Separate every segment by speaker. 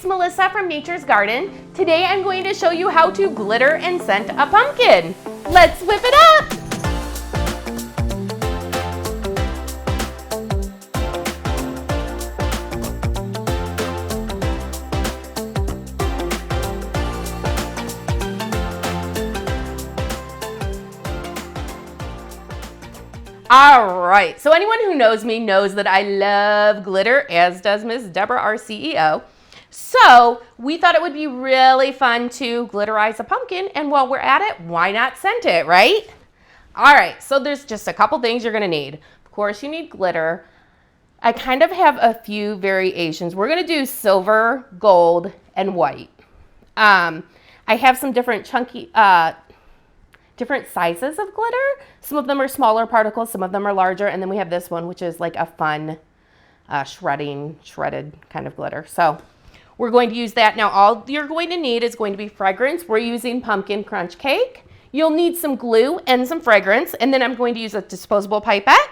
Speaker 1: Melissa from Nature's Garden. Today I'm going to show you how to glitter and scent a pumpkin. Let's whip it up! All right, so anyone who knows me knows that I love glitter, as does Miss Deborah, our CEO. So we thought it would be really fun to glitterize a pumpkin, and while we're at it, why not scent it, right? All right, so there's just a couple things you're gonna need. Of course, you need glitter. I kind of have a few variations. We're gonna do silver, gold, and white. I have some different chunky, different sizes of glitter. Some of them are smaller particles, some of them are larger, and then we have this one, which is like a fun shredded kind of glitter. So we're going to use that. Now all you're going to need is going to be fragrance. We're using pumpkin crunch cake. You'll need some glue and some fragrance, and then I'm going to use a disposable pipette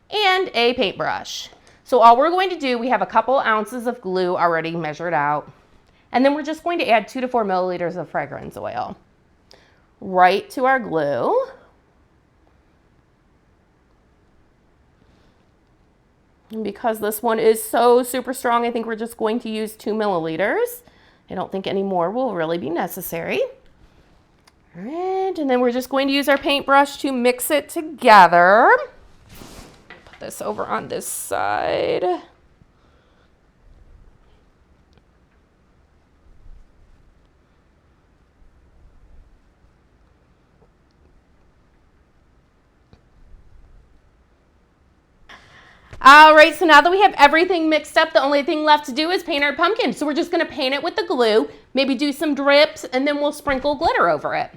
Speaker 1: and a paintbrush. So all we're going to do, we have a couple ounces of glue already measured out, and then we're just going to add 2 to 4 milliliters of fragrance oil right to our glue. And because this one is so super strong, I think we're just going to use 2 milliliters. I don't think any more will really be necessary. All right, and then we're just going to use our paintbrush to mix it together. Put this over on this side. All right, so now that we have everything mixed up, the only thing left to do is paint our pumpkin. So we're just gonna paint it with the glue, maybe do some drips, and then we'll sprinkle glitter over it.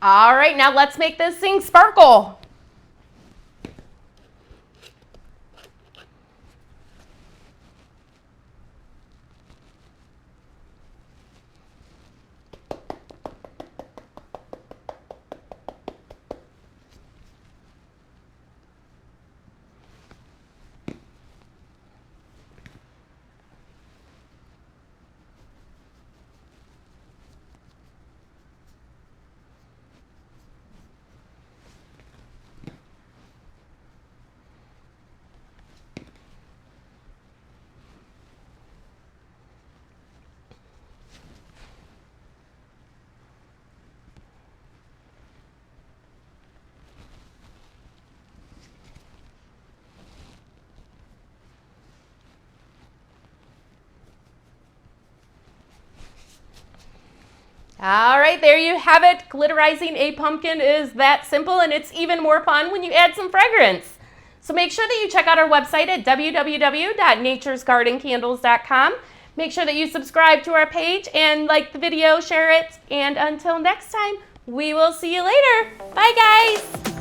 Speaker 1: All right, now let's make this thing sparkle. All right, there you have it. Glitterizing a pumpkin is that simple, and it's even more fun when you add some fragrance. So make sure that you check out our website at www.naturesgardencandles.com. Make sure that you subscribe to our page and like the video, share it, and until next time, we will see you later. Bye, guys.